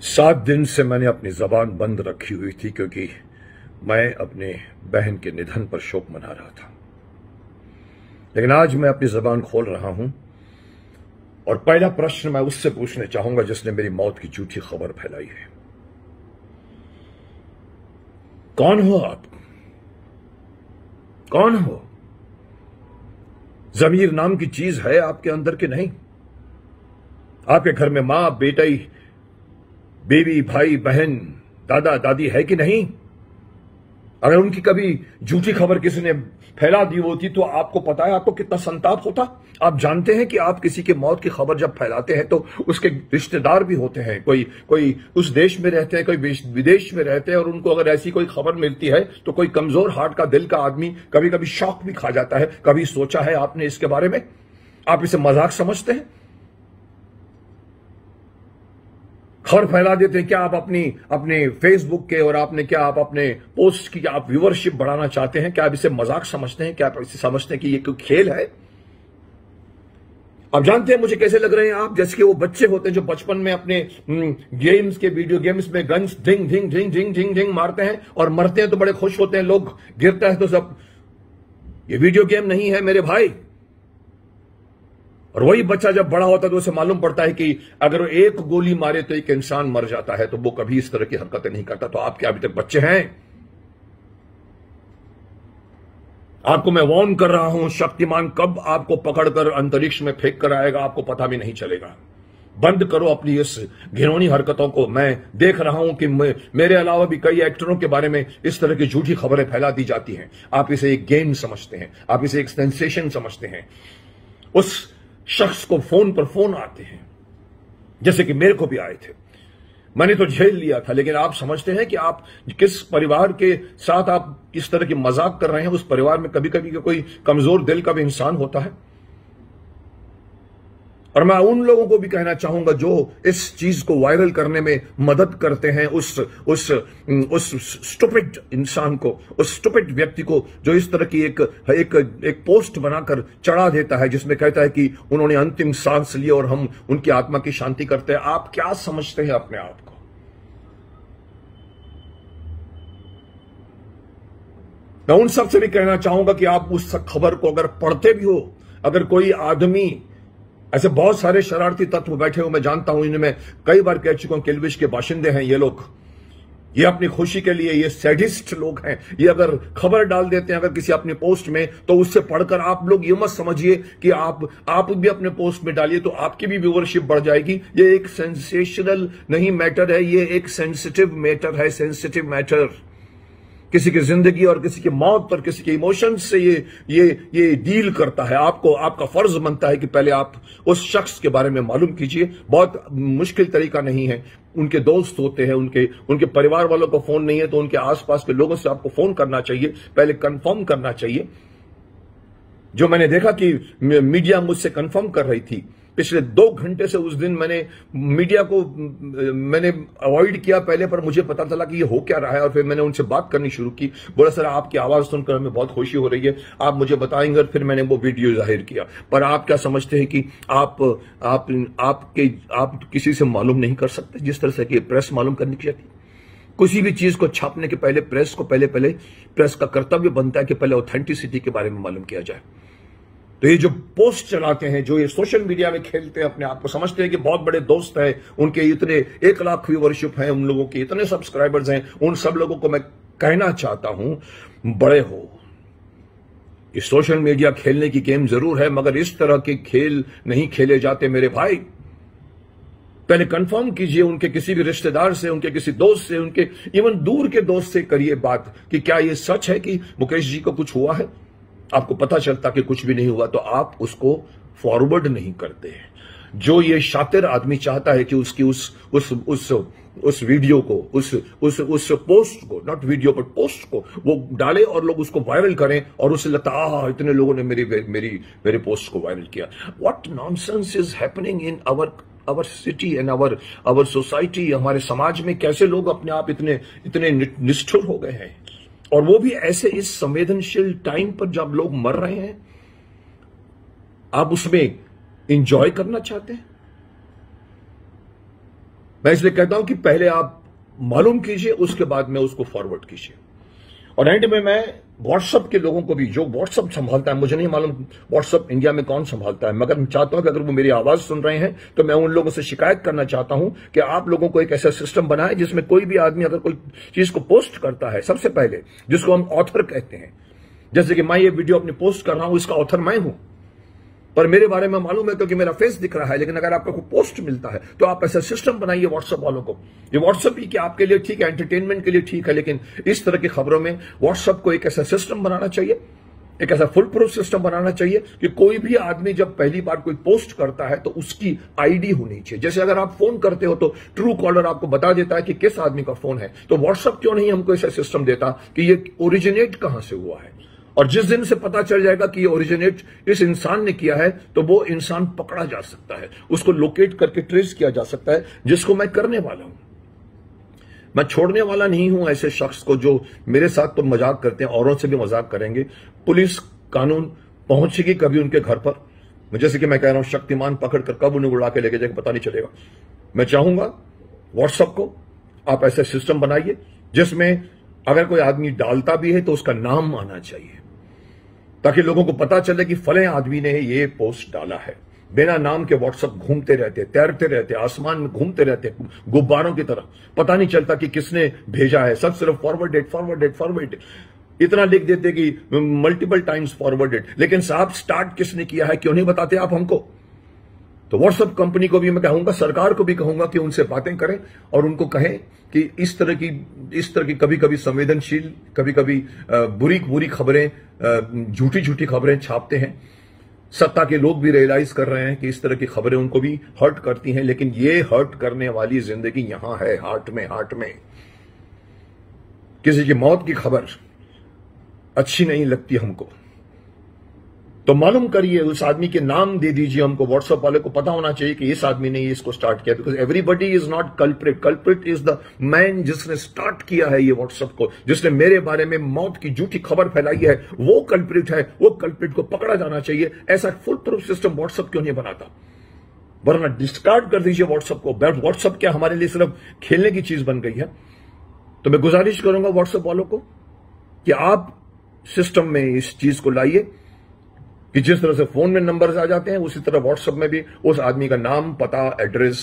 7 दिन से मैंने अपनी जबान बंद रखी हुई थी क्योंकि मैं अपने बहन के निधन पर शोक मना रहा था। लेकिन आज मैं अपनी जबान खोल रहा हूं और पहला प्रश्न मैं उससे पूछने चाहूंगा जिसने मेरी मौत की झूठी खबर फैलाई है। कौन हो आप? कौन हो? जमीर नाम की चीज है आपके अंदर कि नहीं? आपके घर में मां, बेटी, बीवी, भाई, बहन, दादा, दादी है कि नहीं? अगर उनकी कभी झूठी खबर किसी ने फैला दी होती तो आपको पता है आपको कितना संताप होता। आप जानते हैं कि आप किसी के मौत की खबर जब फैलाते हैं तो उसके रिश्तेदार भी होते हैं, कोई उस देश में रहते हैं, कोई विदेश में रहते हैं, और उनको अगर ऐसी कोई खबर मिलती है तो कोई कमजोर हार्ट का दिल का आदमी कभी कभी शॉक भी खा जाता है। कभी सोचा है आपने इसके बारे में? आप इसे मजाक समझते हैं? खबर फैला देते हैं। क्या आप अपने फेसबुक के और आपने क्या आप अपने पोस्ट की आप व्यूअरशिप बढ़ाना चाहते हैं? क्या आप इसे मजाक समझते हैं? क्या आप इसे समझते हैं कि ये कोई खेल है? आप जानते हैं मुझे कैसे लग रहे हैं आप? जैसे कि वो बच्चे होते हैं जो बचपन में अपने गेम्स के वीडियो गेम्स में गन्स ढिंग ढिंग ढिंग ढिंग ढिंग ढिंग मारते हैं और मरते हैं तो बड़े खुश होते हैं, लोग गिरता है तो सब। ये वीडियो गेम नहीं है मेरे भाई। और वही बच्चा जब बड़ा होता है तो उसे मालूम पड़ता है कि अगर वो एक गोली मारे तो एक इंसान मर जाता है, तो वो कभी इस तरह की हरकतें नहीं करता। तो आप क्या अभी तक बच्चे हैं? आपको मैं वार्न कर रहा हूं, शक्तिमान कब आपको पकड़कर अंतरिक्ष में फेंक कर आएगा आपको पता भी नहीं चलेगा। बंद करो अपनी इस घिनौनी हरकतों को। मैं देख रहा हूं कि मेरे अलावा भी कई एक्टरों के बारे में इस तरह की झूठी खबरें फैला दी जाती हैं। आप इसे एक गेम समझते हैं, आप इसे एक सेंसेशन समझते हैं। उस शख्स को फोन पर फोन आते हैं, जैसे कि मेरे को भी आए थे, मैंने तो झेल लिया था। लेकिन आप समझते हैं कि आप किस परिवार के साथ आप इस तरह की मजाक कर रहे हैं? उस परिवार में कभी कभी कोई कमजोर दिल का भी इंसान होता है। और मैं उन लोगों को भी कहना चाहूंगा जो इस चीज को वायरल करने में मदद करते हैं, उस स्टूपिड इंसान को, उस स्टूपिड व्यक्ति को जो इस तरह की एक पोस्ट बनाकर चढ़ा देता है जिसमें कहता है कि उन्होंने अंतिम सांस ली और हम उनकी आत्मा की शांति करते हैं। आप क्या समझते हैं अपने आप को? मैं उन सबसे भी कहना चाहूंगा कि आप उस खबर को अगर पढ़ते भी हो, अगर कोई आदमी, ऐसे बहुत सारे शरारती तत्व बैठे हो, मैं जानता हूं, इन्हें मैं कई बार कह चुका हूं, किल्विश के बाशिंदे हैं ये लोग। ये अपनी खुशी के लिए, ये सैडिस्ट लोग हैं। ये अगर खबर डाल देते हैं अगर किसी अपनी पोस्ट में, तो उससे पढ़कर आप लोग ये मत समझिए कि आप भी अपने पोस्ट में डालिए तो आपकी भी व्यूअरशिप बढ़ जाएगी। ये एक सेंसेशनल नहीं मैटर है, ये एक सेंसिटिव मैटर है, सेंसिटिव मैटर। किसी की जिंदगी और किसी की मौत पर, किसी के इमोशंस से ये डील करता है। आपका फर्ज बनता है कि पहले आप उस शख्स के बारे में मालूम कीजिए। बहुत मुश्किल तरीका नहीं है। उनके दोस्त होते हैं, उनके परिवार वालों को फोन नहीं है तो उनके आसपास के लोगों से आपको फोन करना चाहिए, पहले कंफर्म करना चाहिए। जो मैंने देखा कि मीडिया मुझसे कंफर्म कर रही थी पिछले 2 घंटे से, उस दिन मैंने मीडिया को अवॉइड किया पहले, पर मुझे पता चला कि ये हो क्या रहा है और फिर मैंने उनसे बात करनी शुरू की। बोला सर आपकी आवाज सुनकर हमें बहुत खुशी हो रही है, आप मुझे बताएंगे। और फिर मैंने वो वीडियो जाहिर किया। पर आप क्या समझते हैं कि आप किसी से मालूम नहीं कर सकते जिस तरह से कि प्रेस मालूम करनी चाहिए? किसी भी चीज को छापने के पहले प्रेस को पहले प्रेस का कर्तव्य बनता है कि पहले ऑथेंटिसिटी के बारे में मालूम किया जाए। तो ये जो पोस्ट चलाते हैं, जो ये सोशल मीडिया में खेलते हैं, अपने आप को समझते हैं कि बहुत बड़े दोस्त हैं, उनके इतने 1 लाख व्यूअरशिप है, उन लोगों के इतने सब्सक्राइबर्स हैं, उन सब लोगों को मैं कहना चाहता हूं, बड़े हो। ये सोशल मीडिया खेलने की गेम जरूर है, मगर इस तरह के खेल नहीं खेले जाते मेरे भाई। पहले कंफर्म कीजिए उनके किसी भी रिश्तेदार से, उनके किसी दोस्त से, उनके इवन दूर के दोस्त से करिए बात कि क्या ये सच है कि मुकेश जी को कुछ हुआ है। आपको पता चलता कि कुछ भी नहीं हुआ तो आप उसको फॉरवर्ड नहीं करते हैं। जो ये शातिर आदमी चाहता है कि उसकी उस वीडियो को, उस पोस्ट को, नॉट वीडियो बट पोस्ट को वो डाले और लोग उसको वायरल करें और उसे लगता इतने लोगों ने मेरे पोस्ट को वायरल किया। What nonsense is happening in our city and our society. हमारे समाज में कैसे लोग अपने आप इतने निष्ठुर हो गए हैं, और वो भी ऐसे इस संवेदनशील टाइम पर जब लोग मर रहे हैं। आप उसमें एंजॉय करना चाहते हैं? मैं इसलिए कहता हूं कि पहले आप मालूम कीजिए, उसके बाद में उसको फॉरवर्ड कीजिए। और एंड में मैं व्हाट्सएप के लोगों को भी, जो व्हाट्सएप संभालता है, मुझे नहीं मालूम व्हाट्सएप इंडिया में कौन संभालता है, मगर मैं चाहता हूं कि अगर वो मेरी आवाज सुन रहे हैं तो मैं उन लोगों से शिकायत करना चाहता हूं कि आप लोगों को एक ऐसा सिस्टम बनाए जिसमें कोई भी आदमी अगर कोई चीज को पोस्ट करता है, सबसे पहले जिसको हम ऑथर कहते हैं, जैसे कि मैं ये वीडियो अपनी पोस्ट कर रहा हूं, इसका ऑथर मैं हूं, पर मेरे बारे में मालूम है क्योंकि मेरा फेस दिख रहा है। लेकिन अगर आपको कोई पोस्ट मिलता है तो आप ऐसा सिस्टम बनाइए व्हाट्सएप वालों को। ये व्हाट्सएप ही कि आपके लिए ठीक है, एंटरटेनमेंट के लिए ठीक है, लेकिन इस तरह की खबरों में व्हाट्सएप को एक ऐसा सिस्टम बनाना चाहिए, एक ऐसा फुल प्रूफ सिस्टम बनाना चाहिए कि कोई भी आदमी जब पहली बार कोई पोस्ट करता है तो उसकी आईडी होनी चाहिए। जैसे अगर आप फोन करते हो तो ट्रू कॉलर आपको बता देता है कि किस आदमी का फोन है, तो व्हाट्सएप क्यों नहीं हमको ऐसा सिस्टम देता कि ये ओरिजिनेट कहां से हुआ है, और जिस दिन से पता चल जाएगा कि ये ओरिजिनेट इस इंसान ने किया है तो वो इंसान पकड़ा जा सकता है, उसको लोकेट करके ट्रेस किया जा सकता है, जिसको मैं करने वाला हूं। मैं छोड़ने वाला नहीं हूं ऐसे शख्स को जो मेरे साथ तो मजाक करते हैं, औरों से भी मजाक करेंगे। पुलिस कानून पहुंचेगी कभी उनके घर पर, जैसे कि मैं कह रहा हूं शक्तिमान पकड़ कर कब उन्हें उड़ा के लेके जाएगा पता नहीं चलेगा। मैं चाहूंगा व्हाट्सएप को आप ऐसा सिस्टम बनाइए जिसमें अगर कोई आदमी डालता भी है तो उसका नाम आना चाहिए, ताकि लोगों को पता चले कि फले आदमी ने ये पोस्ट डाला है। बिना नाम के व्हाट्सएप घूमते रहते, तैरते रहते, आसमान में घूमते रहते गुब्बारों की तरह, पता नहीं चलता कि किसने भेजा है, सब सिर्फ फॉरवर्डेड फॉरवर्डेड फॉरवर्डेड इतना लिख देते कि मल्टीपल टाइम्स फॉरवर्डेड, लेकिन साहब स्टार्ट किसने किया है क्यों नहीं बताते आप हमको। तो व्हाट्सएप कंपनी को भी मैं कहूंगा, सरकार को भी कहूंगा कि उनसे बातें करें और उनको कहें कि इस तरह की कभी कभी संवेदनशील, कभी कभी बुरी खबरें, झूठी झूठी खबरें छापते हैं। सत्ता के लोग भी रियलाइज कर रहे हैं कि इस तरह की खबरें उनको भी हर्ट करती हैं, लेकिन ये हर्ट करने वाली जिंदगी यहां है, हार्ट में। किसी की मौत की खबर अच्छी नहीं लगती हमको, तो मालूम करिए, उस आदमी के नाम दे दीजिए हमको। व्हाट्सएप वाले को पता होना चाहिए कि इस आदमी ने इसको स्टार्ट किया, because everybody is not culprit. Culprit is the man जिसने स्टार्ट किया है ये व्हाट्सएप को, जिसने मेरे बारे में मौत की झूठी खबर फैलाई है, वो कल्प्रिट है। वो कल्प्रिट को पकड़ा जाना चाहिए। ऐसा फुल प्रूफ सिस्टम व्हाट्सएप क्यों नहीं बनाता? वरना डिस्कार्ड कर दीजिए व्हाट्सएप को। व्हाट्सएप क्या हमारे लिए सिर्फ खेलने की चीज बन गई है? तो मैं गुजारिश करूंगा व्हाट्सएप वालों को कि आप सिस्टम में इस चीज को लाइए कि जिस तरह से फोन में नंबर्स आ जाते हैं, उसी तरह व्हाट्सएप में भी उस आदमी का नाम, पता, एड्रेस,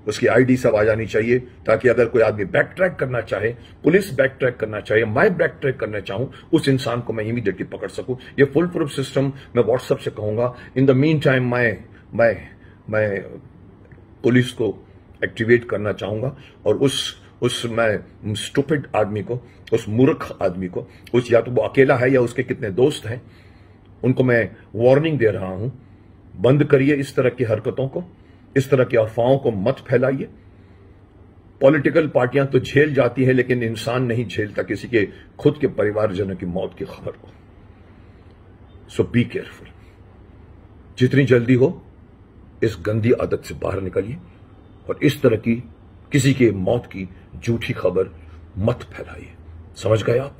उसकी आईडी सब आ जानी चाहिए, ताकि अगर कोई आदमी बैक ट्रैक करना चाहे, पुलिस बैक ट्रैक करना चाहे, मैं बैक ट्रैक करना चाहूं, उस इंसान को मैं इमीडिएटली पकड़ सकूं। ये फुल प्रूफ सिस्टम मैं व्हाट्सएप से कहूंगा। इन द मीन टाइम मैं पुलिस को एक्टिवेट करना चाहूंगा और उस मैं स्टूपिड आदमी को, उस मूर्ख आदमी को, उस या तो वो अकेला है या उसके कितने दोस्त हैं, उनको मैं वार्निंग दे रहा हूं, बंद करिए इस तरह की हरकतों को, इस तरह की अफवाहों को मत फैलाइए। पॉलिटिकल पार्टियां तो झेल जाती है, लेकिन इंसान नहीं झेलता किसी के खुद के परिवारजनों की मौत की खबर को। सो बी केयरफुल। जितनी जल्दी हो इस गंदी आदत से बाहर निकलिए और इस तरह की किसी के मौत की झूठी खबर मत फैलाइए। समझ गए आप?